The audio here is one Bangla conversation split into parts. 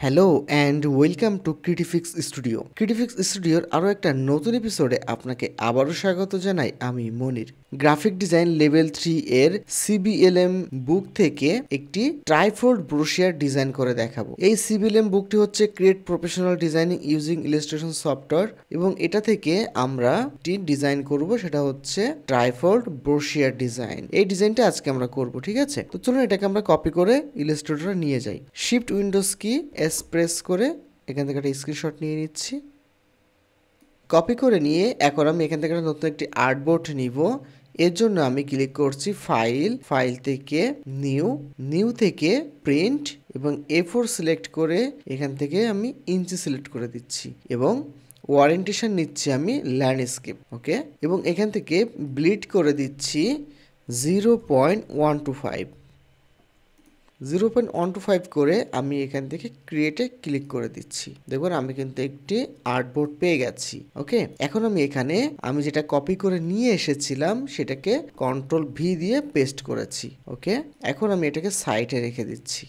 Hello and welcome to Critifix studio. ক্রিটিফিক্স স্টুডিওর আরও একটা নতুন এপিসোডে আপনাকে আবারও স্বাগত জানাই। আমি মনির। গ্রাফিক ডিজাইন লেভেল 3 এর সিবিএলএম বুক থেকে একটি ট্রাইফোল্ড ব্রোশিয়ার ডিজাইন করে দেখাবো। এই সিবিএলএম বুকটি হচ্ছে create professional designing using illustration software, এবং এটা থেকে আমরা একটি ডিজাইন করব, সেটা হচ্ছে ট্রাইফোল্ড ব্রোশিয়ার ডিজাইন। এই ডিজাইনটা আজকে আমরা করব, ঠিক আছে? তো চলুন এটাকে আমরা কপি করে ইলাস্ট্রেটরে নিয়ে যাই। শিফট উইন্ডোজ কি প্রেস করে এখান থেকে একটা স্ক্রিনশট নিয়ে নিচ্ছি। কপি করে নিয়ে এখন আমি এখান থেকে নতুন একটি আর্টবোর্ড নিব। এর জন্য আমি ক্লিক করছি ফাইল থেকে নিউ থেকে প্রিন্ট এবং A4 সিলেক্ট করে এখান থেকে আমি ইঞ্চি সিলেক্ট করে দিচ্ছি এবং ওয়ারেন্টেশন নিচ্ছি আমি ল্যান্ডস্কেপ। ওকে, এবং এখান থেকে ব্লিড করে দিচ্ছি 0.125 করে আমি এখান থেকে ক্রিয়েটে ক্লিক করে দিচ্ছি। দেখুন আমি কিন্তু একটি আর্টবোর্ড পেয়ে গেছি। ওকে, এখন আমি এখানে আমি যেটা কপি করে নিয়ে এসেছিলাম সেটাকে Ctrl+V দিয়ে পেস্ট করেছি। ওকে, এখন আমি এটাকে সাইডে রেখে দিচ্ছি।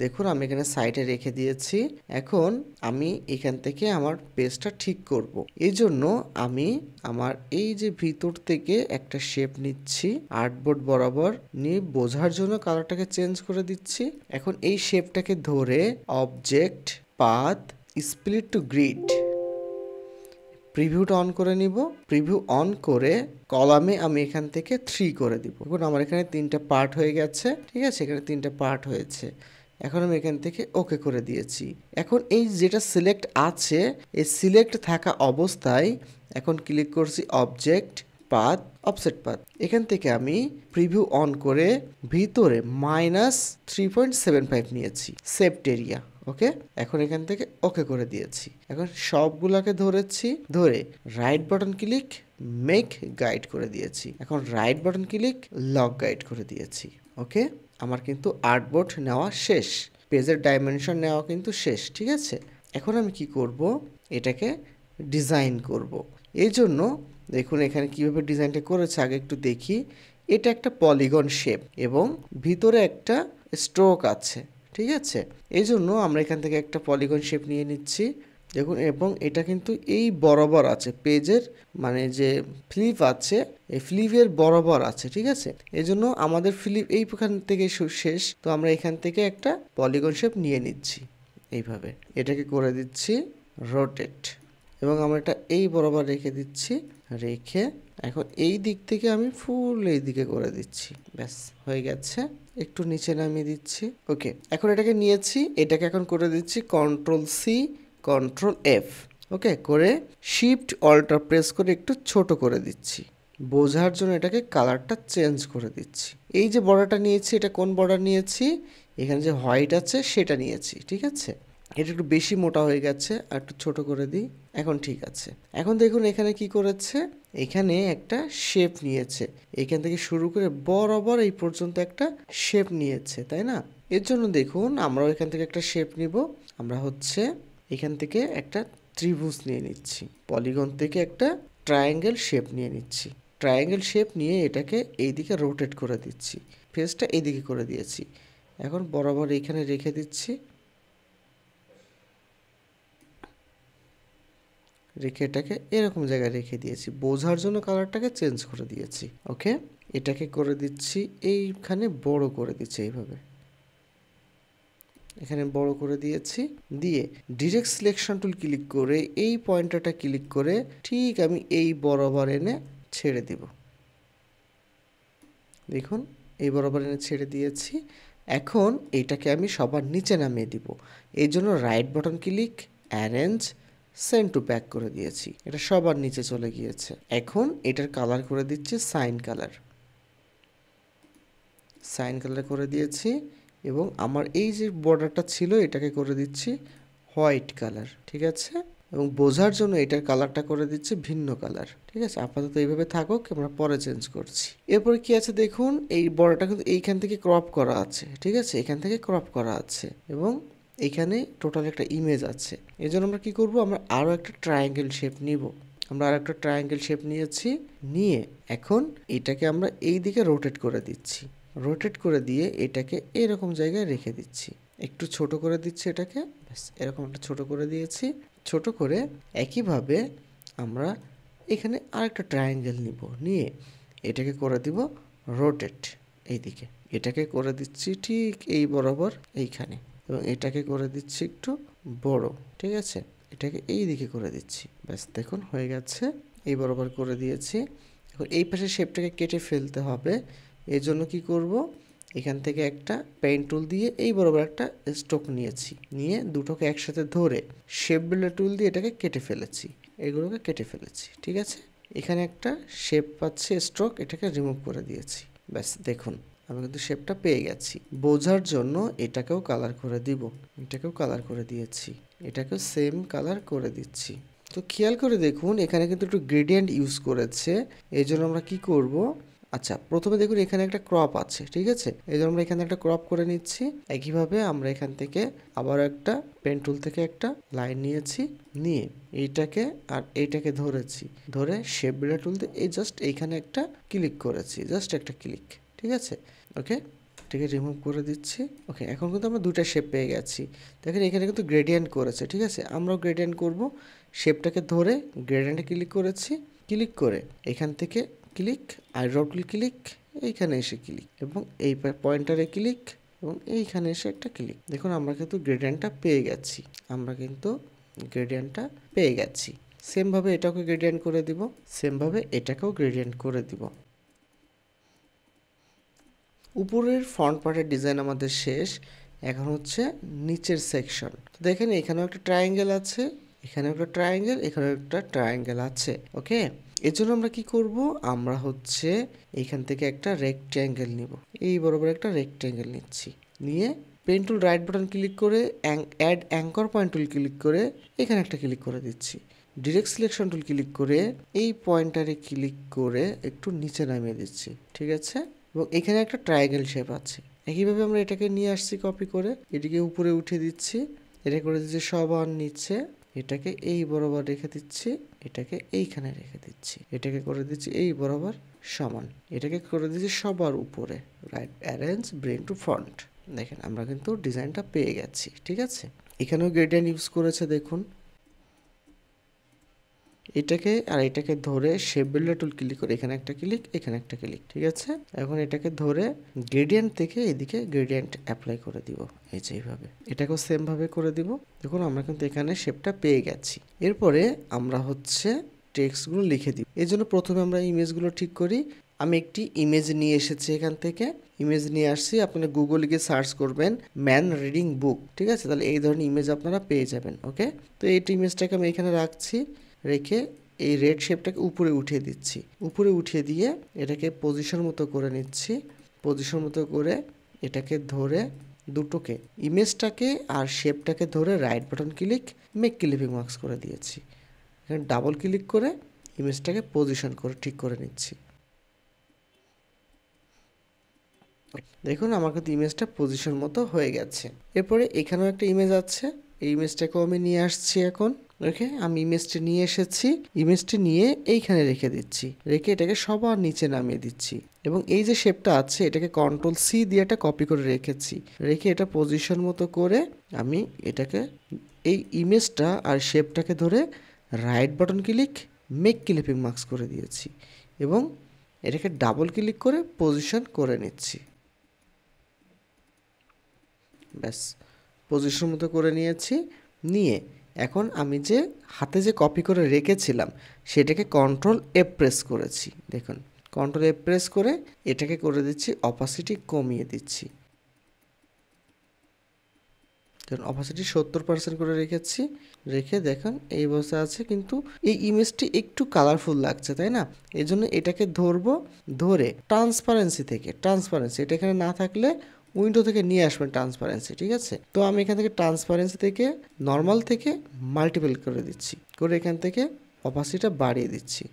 দেখুন আমি এখানে সাইডে রেখে দিয়েছি। এখন আমি এখান থেকে আমার পেজটা ঠিক করব। এই জন্য আমি আমার এই যে ভিতর থেকে একটা শেপ নিচ্ছি, আর্টবোর্ড বরাবর নিয়ে বোঝার জন্য কালারটাকে চেঞ্জ করে দিচ্ছি। এখন এই শেপটাকে ধরে object, path, split to grid, প্রিভিউটা অন করে নিব। প্রিভিউ অন করে কলামে আমি এখান থেকে 3 করে দিব। দেখুন আমার এখানে 3টা পার্ট হয়ে গেছে, ঠিক আছে? এখানে 3টা পার্ট হয়েছে। এখন আমি এখান থেকে ওকে করে দিয়েছি। এখন এই যেটা সিলেক্ট আছে, এই সিলেক্ট থাকা অবস্থায় এখন ক্লিক করছি অবজেক্ট, পাথ, অফসেট পাথ। এখান থেকে আমি প্রিভিউ অন করে ভিতরে -3.75 নিয়েছি সেভড এরিয়া। ওকে, এখন এখান থেকে ওকে করে দিয়েছি। এখন সবগুলোকে ধরেছি, ধরে right button click make guide করে দিয়েছি। এখন right button click lock guide করে দিয়েছি। ওকে, আমার কিন্তু আর্টবোর্ড নেওয়া শেষ, পেজের ডাইমেনশন নেওয়া কিন্তু শেষ, ঠিক আছে? এখন আমি কি করব, এটাকে ডিজাইন করব। এই জন্য দেখুন এখানে কিভাবে ডিজাইনটা করেছে আগে একটু দেখি। এটা একটা পলিগন শেপ এবং ভিতরে একটা স্ট্রোক আছে, ঠিক আছে? এই জন্য আমরা এখান থেকে একটা পলিগন শেপ নিয়ে নিচ্ছি। দেখুন, এবং এটা কিন্তু এই বরাবর আছে, পেজের মানে যে ফ্লিপ আছে এই ফ্লিপের বরাবর আছে, ঠিক আছে? এই জন্য আমাদের ফ্লিপ এইখান থেকে শেষ, তো আমরা এখান থেকে একটা পলিগন শেপ নিয়ে নিচ্ছি এইভাবে। এটাকে করে দিচ্ছি রোটেট এবং আমরা এটা এই বরাবর রেখে দিচ্ছি। রেখে এখন এই দিক থেকে আমি ফুল এই দিকে করে দিচ্ছি। ব্যাস হয়ে গেছে। একটু নিচে নামিয়ে দিচ্ছি। ওকে, এখন এটাকে নিয়েছি, এটাকে এখন করে দিচ্ছি Ctrl+C Ctrl+F। ওকে, করে শিফট অল্টার প্রেস করে একটু ছোট করে দিচ্ছি। বোঝার জন্য এটাকে কালারটা চেঞ্জ করে দিচ্ছি। এই যে বর্ডারটা নিয়েছি, এটা কোন বর্ডার নিয়েছি? এখানে যে হোয়াইট আছে সেটা নিয়েছি, ঠিক আছে? এটা একটু বেশি মোটা হয়ে গেছে, আর একটু ছোট করে দিই। এখন ঠিক আছে। এখন দেখুন এখানে কি করেছে, এখানে একটা শেপ নিয়েছে, এখান থেকে শুরু করে বরাবর এই পর্যন্ত একটা শেপ নিয়েছে, তাই না? এর জন্য দেখুন আমরাও এখান থেকে একটা শেপ নিব। আমরা হচ্ছে এখান থেকে একটা ত্রিভুজ নিয়ে নিচ্ছি, পলিগন থেকে একটা ট্রায়াঙ্গেল শেপ নিয়ে নিচ্ছি। ট্রায়াঙ্গেল শেপ নিয়ে এটাকে এইদিকে রোটেট করে দিচ্ছি, ফেসটা এইদিকে করে দিয়েছি। এখন বরাবর এইখানে রেখে দিচ্ছি, রেখে এটাকে এরকম জায়গায় রেখে দিয়েছি। বোঝার জন্য কালারটাকে চেঞ্জ করে দিয়েছি। ওকে, এটাকে করে দিচ্ছি এইখানে বড় করে দিচ্ছি এইভাবে। এখানে বড় করে দিয়েছি, দিয়ে ডিরেক্ট সিলেকশন টুল ক্লিক করে এই পয়েন্টারটা ক্লিক করে ঠিক আমি এই বরাবর এনে ছেড়ে দিব। দেখুন এই বরাবর এনে ছেড়ে দিয়েছি। এখন এটাকে আমি সবার নিচে নামিয়ে দিব। এই জন্য right button click arrange send to back করে দিয়েছি। এটা সবার নিচে চলে গিয়েছে। এখন এটার কালার করে দিচ্ছি সাইন কালার করে দিয়েছি, এবং আমার এই যে বর্ডারটা ছিল এটাকে করে দিচ্ছি হোয়াইট কালার, ঠিক আছে? এবং বোঝার জন্য এটার কালারটা করে দিচ্ছি ভিন্ন কালার, ঠিক আছে? আপাতত এইভাবে থাকুক, আমরা পরে চেঞ্জ করছি। এরপরে কি আছে দেখুন, এই বর্ডারটা কিন্তু এইখান থেকে ক্রপ করা আছে, ঠিক আছে? এখান থেকে ক্রপ করা আছে এবং এখানে টোটাল একটা ইমেজ আছে। এই জন্য আমরা কি করব, আমরা আরও একটা ট্রায়াঙ্গেল শেপ নিব। আমরা আর একটা ট্রায়াঙ্গেল শেপ নিয়েছি, নিয়ে এখন এটাকে আমরা এই দিকে রোটেট করে দিচ্ছি। রোটেট করে দিয়ে এটাকে এরকম জায়গায় রেখে দিচ্ছি। একটু ছোট করে দিচ্ছি এটাকে, ব্যাস এরকম একটা ছোট করে দিয়েছি। ছোট করে একইভাবে আমরা এখানে আরেকটা ট্রায়াঙ্গেল নিব, নিয়ে এটাকে করে দিব রোটেট এইদিকে। এটাকে করে দিচ্ছি ঠিক এই বরাবর এইখানে, এবং এটাকে করে দিচ্ছি একটু বড়, ঠিক আছে? এটাকে এই দিকে করে দিচ্ছি, ব্যাস দেখুন হয়ে গেছে। এই বরাবর করে দিয়েছি। এখন এই পাশে শেপটাকে কেটে ফেলতে হবে। এই জন্য কী করব, এখান থেকে একটা পেন টুল দিয়ে এই বরাবর একটা স্ট্রোক নিয়েছি, নিয়ে দুটোকে একসাথে ধরে শেপ বিল্ডার টুল দিয়ে এটাকে কেটে ফেলেছি, এগুলোকে কেটে ফেলেছি, ঠিক আছে? এখানে একটা শেপ পাচ্ছি স্ট্রোক, এটাকে রিমুভ করে দিয়েছি, ব্যাস দেখুন আমি কিন্তু শেপটা পেয়ে গেছি। বোঝার জন্য এটাকেও কালার করে দিব, এটাকেও কালার করে দিয়েছি, এটাকেও সেম কালার করে দিচ্ছি। তো খেয়াল করে দেখুন এখানে কিন্তু একটু গ্রেডিয়েন্ট ইউজ করেছে। এই জন্য আমরা কি করব, আচ্ছা প্রথমে দেখুন এখানে একটা ক্রপ আছে, ঠিক আছে? এই জন্য আমরা এখানে একটা ক্রপ করে নিচ্ছি। একইভাবে আমরা এখান থেকে আবার একটা পেন টুল থেকে একটা লাইন নিয়েছি, নিয়ে এইটাকে আর এইটাকে ধরেছি, ধরে শেপ বিল্ডার টুল দিয়ে এই জাস্ট এইখানে একটা ক্লিক করেছি, জাস্ট একটা ক্লিক, ঠিক আছে? ওকে, এটাকে রিমুভ করে দিচ্ছি। ওকে, এখন কিন্তু আমরা দুইটা শেপ পেয়ে গেছি। দেখেন এখানে কিন্তু গ্রেডিয়েন্ট করেছে, ঠিক আছে? আমরাও গ্রেডিয়েন্ট করব। শেপটাকে ধরে গ্রেডিয়েন্টে ক্লিক করেছি, ক্লিক করে এখান থেকে ক্লিক, আইড্রপ টুল ক্লিক, এইখানে এসে ক্লিক, এবং এই পয়েন্টারে ক্লিক, এবং এইখানে এসে একটা ক্লিক। দেখুন আমরা কিন্তু গ্রেডিয়েন্টটা পেয়ে গেছি, আমরা কিন্তু গ্রেডিয়েন্টটা পেয়ে গেছি। সেমভাবে এটাকে গ্রেডিয়েন্ট করে দিব, সেমভাবে এটাকেও গ্রেডিয়েন্ট করে দিব। উপরের ফ্রন্ট পার্টের ডিজাইন আমাদের শেষ। এখন হচ্ছে নিচের সেকশন। দেখেন এখানেও একটা ট্রায়াঙ্গেল আছে, এখানেও একটা ট্রায়াঙ্গেল, এখানেও একটা ট্রায়াঙ্গেল আছে। ওকে, এর জন্য আমরা কি করব, আমরা হচ্ছে এখান থেকে একটা রেক্ট্যাঙ্গেল নিব, এই বরাবর একটা রেক্ট্যাঙ্গেল নিচ্ছি, নিয়ে pen tool right button click করে add anchor point tool click করে এখানে একটা ক্লিক করে দিচ্ছি। ডিরেক্ট সিলেকশন টুল ক্লিক করে এই পয়েন্টারে ক্লিক করে একটু নিচে নামিয়ে দিচ্ছি, ঠিক আছে? এবং এখানে একটা ট্রায়াঙ্গেল শেপ আছে। একইভাবে আমরা এটাকে নিয়ে আসছি কপি করে, এটিকে উপরে উঠিয়ে দিচ্ছি, এটা করে দিচ্ছি সবার নিচে, এটাকে এই বরাবর রেখে দিচ্ছি, এটাকে এইখানে রেখে দিচ্ছি, এটাকে করে দিচ্ছি এই বরাবর সমান, এটাকে করে দিচ্ছি সবার উপরে। Right arrange bring to front. দেখেন আমরা কিন্তু ডিজাইনটা পেয়ে গেছি, ঠিক আছে? এখানেও গ্রেডিয়েন্ট ইউজ করেছে, দেখুন এটাকে আর এটাকে ধরে শেপ বিল্ডার টুল ক্লিক করে এখানে একটা ক্লিক, এখানে একটা ক্লিক, ঠিক আছে? এখন এটাকে ধরে গ্রেডিয়েন্ট থেকে এদিকে গ্রেডিয়েন্ট অ্যাপ্লাই করে দিব, এই যে এইভাবে। এটাকেও সেম ভাবে করে দিব। দেখুন আমরা কিন্তু এখানে শেপটা পেয়ে গেছি। এরপরে আমরা হচ্ছে টেক্সটগুলো লিখে দিব। এর জন্য প্রথমে আমরা ইমেজগুলো ঠিক করি। আমি একটি ইমেজ নিয়ে এসেছি, এখান থেকে ইমেজ নিয়ে আসছি। আপনারা গুগলে গিয়ে সার্চ করবেন ম্যান রিডিং বুক, ঠিক আছে? তাহলে এই ধরনের ইমেজ আপনারা পেয়ে যাবেন। ওকে, তো এই ইমেজটাকে আমি এখানে রাখছি, রেখে এই রেড শেপটাকে উপরে উঠিয়ে দিচ্ছি, উপরে উঠিয়ে দিয়ে এটাকে পজিশন মতো করে নিচ্ছি। পজিশন মতো করে এটাকে ধরে দুটোকে, ইমেজটাকে আর শেপটাকে ধরে right button click, make clipping marks করে দিয়েছি। এখানে ডাবল ক্লিক করে ইমেজটাকে পজিশন করে ঠিক করে নিচ্ছি। দেখুন আমার কিন্তু ইমেজটা পজিশন মতো হয়ে গেছে। এরপরে এখানেও একটা ইমেজ আছে, এই ইমেজটাকেও আমি নিয়ে আসছি এখন। ওকে, আমি ইমেজটি নিয়ে এসেছি, ইমেজটি নিয়ে এইখানে রেখে দিচ্ছি, রেখে এটাকে সবার নিচে নামিয়ে দিচ্ছি, এবং এই যে শেপটা আছে এটাকে কন্ট্রোল সি দিয়ে এটা কপি করে রেখেছি, রেখে এটা পজিশন মতো করে আমি এটাকে এই ইমেজটা আর শেপটাকে ধরে right button click, make clipping marks করে দিয়েছি, এবং এটাকে ডাবল ক্লিক করে পজিশন করে নিচ্ছি। ব্যাস পজিশন মতো করে নিয়েছি। নিয়ে এখন আমি যে হাতে যে কপি করে রেখেছিলাম সেটাকে কন্ট্রোল এফ প্রেস করেছি। দেখুন কন্ট্রোল এফ প্রেস করে এটাকে করে দিচ্ছি অপাসিটি কমিয়ে দিচ্ছি। দেখুন অপাসিটি 70% করে রেখেছি, রেখে দেখুন এই অবস্থা আছে, কিন্তু এই ইমেজটি একটু কালারফুল লাগছে, তাই না? এই জন্য এটাকে ধরবো, ধরে ট্রান্সপারেন্সি থেকে, ট্রান্সপারেন্সি এটা এখানে না থাকলে উইন্ডো থেকে নিয়ে আসবেন ট্রান্সপারেন্সি, ঠিক আছে? তো আমি এখান থেকে ট্রান্সপারেন্সি থেকে নর্মাল থেকে মাল্টিপল করে দিচ্ছি, করে এখান থেকে অপাসিটিটা বাড়িয়ে দিচ্ছি।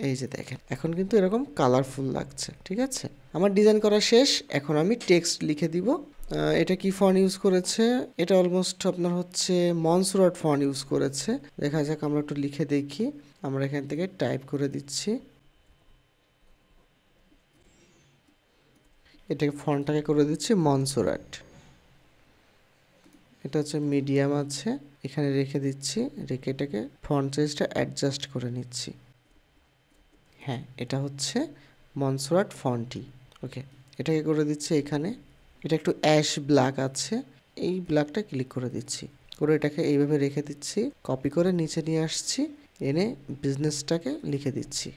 এই যে দেখেন এখন কিন্তু এরকম কালারফুল লাগছে, ঠিক আছে? আমার ডিজাইন করা শেষ। এখন আমি টেক্সট লিখে দিব। এটা কি ফন্ট ইউজ করেছে, এটা অলমোস্ট আপনার হচ্ছে মনসুরাট ফন্ট ইউজ করেছে। দেখা যাক আমরা একটু লিখে দেখি। আমরা এখান থেকে টাইপ করে দিচ্ছি। এটাকে ফন্টটাকে করে দিচ্ছি মনসুরাট। এটা হচ্ছে মিডিয়াম আছে, এখানে রেখে দিচ্ছি, রেখে এটাকে ফন্ট সাইজটা অ্যাডজাস্ট করে নিচ্ছি। হ্যাঁ, এটা হচ্ছে মনসুরাট ফন্টি। ওকে, এটাকে করে দিচ্ছি এখানে। এটা একটু অ্যাশ ব্ল্যাক আছে, এই ব্ল্যাকটা ক্লিক করে দিচ্ছি, করে এটাকে এইভাবে রেখে দিচ্ছি, কপি করে নিচে নিয়ে আসছি, এনে বিজনেসটাকে লিখে দিচ্ছি।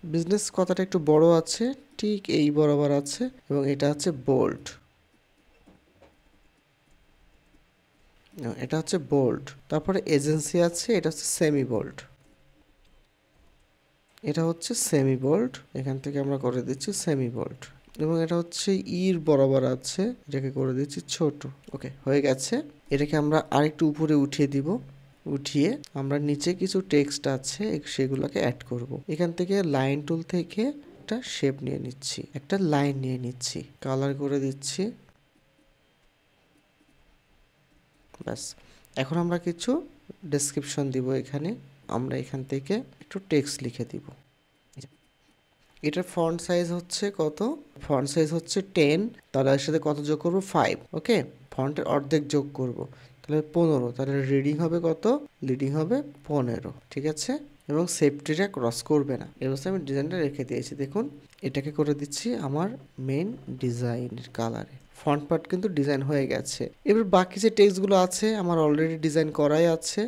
বিজনেস কথাটা একটু বড় আছে, ঠিক এই বরাবর আছে, এবং এটা হচ্ছে বোল্ড, এটা হচ্ছে বোল্ড। তারপরে এজেন্সি আছে, এটা হচ্ছে সেমি বোল্ড, এটা হচ্ছে সেমি বোল্ড, এখান থেকে আমরা করে দিচ্ছি সেমি বোল্ড। এবং এটা হচ্ছে ইর বরাবর আছে, এটাকে করে দিচ্ছি ছোট। ওকে, হয়ে গেছে। এটাকে আমরা আরেকটু উপরে উঠিয়ে দিব, উঠিয়ে আমরা নিচে কিছু টেক্সট আছে সেগুলোকে অ্যাড করব। এখান থেকে লাইন টুল থেকে একটা শেপ নিয়ে নিচ্ছি, একটা লাইন নিয়ে নিচ্ছি, কালার করে দিচ্ছি। ব্যাস, এখন আমরা কিছু ডেসক্রিপশন দিব এখানে। আমরা এখান থেকে একটু টেক্সট লিখে দিব। এটার ফন্ট সাইজ হচ্ছে কত? ফন্ট সাইজ হচ্ছে 10, তাহলে এর সাথে কত যোগ করবো? 5। ওকে, ফন্টের অর্ধেক যোগ করব, তাহলে 15। তাহলে রিডিং হবে কত? লিডিং হবে 15। ঠিক আছে, এবং সেফটিটা ক্রস করবে না। এবার আমি ডিজাইনটা রেখে দিয়েছি, দেখুন। এটাকে করে দিচ্ছি আমার মেন ডিজাইনের কালারে। ফন্ট পার্ট কিন্তু ডিজাইন হয়ে গেছে। এবার বাকি যে টেক্সটগুলো আছে আমার অলরেডি ডিজাইন করাই আছে।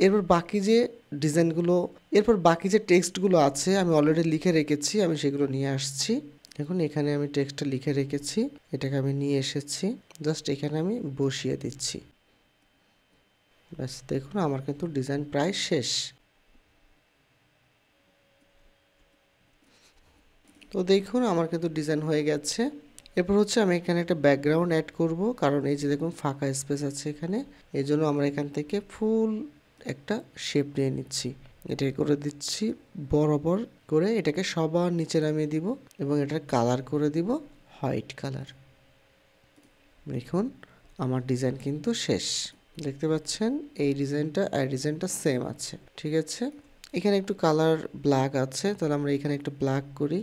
এরপর বাকি যে ডিজাইনগুলো, এরপর বাকি যে টেক্সটগুলো আছে আমি অলরেডি লিখে রেখেছি, আমি সেগুলো নিয়ে আসছি। দেখুন, এখানে আমি টেক্সটটা লিখে রেখেছি, এটাকে আমি নিয়ে এসেছি, জাস্ট এখানে আমি বসিয়ে দিচ্ছি। ব্যাস, দেখুন আমার কিন্তু ডিজাইন প্রায় শেষ। তো দেখুন আমার কিন্তু ডিজাইন হয়ে গেছে। এরপর হচ্ছে আমি এখানে একটা ব্যাকগ্রাউন্ড অ্যাড করব, কারণ এই যে দেখুন ফাঁকা স্পেস আছে এখানে, এই জন্য আমরা এখান থেকে ফুল একটা শেপ নিয়ে নিচ্ছি। এটাকে করে দিচ্ছি বরাবর করে, এটাকে সবার নিচে নামিয়ে দিব এবং এটার কালার করে দিব হোয়াইট কালার। দেখুন আমার ডিজাইন কিন্তু শেষ, দেখতে পাচ্ছেন। এই ডিজাইনটা আর ডিজাইনটা সেম আছে। ঠিক আছে, এখানে একটু কালার ব্ল্যাক আছে, তাহলে আমরা এখানে একটু ব্ল্যাক করি।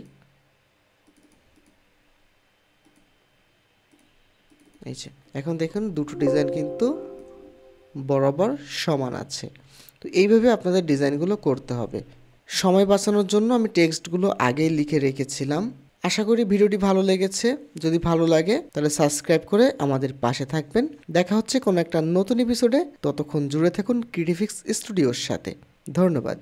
এই যে এখন দেখুন দুটো ডিজাইন কিন্তু বরাবর সমান আছে। তো এইভাবে আপনাদের ডিজাইনগুলো করতে হবে। সময় বাঁচানোর জন্য আমি টেক্সটগুলো আগেই লিখে রেখেছিলাম। আশা করি ভিডিওটি ভালো লেগেছে। যদি ভালো লাগে তাহলে সাবস্ক্রাইব করে আমাদের পাশে থাকবেন। দেখা হচ্ছে কোনো একটা নতুন এপিসোডে, ততক্ষণ জুড়ে থাকুন ক্রিয়েটিভিক্স স্টুডিওর সাথে। ধন্যবাদ।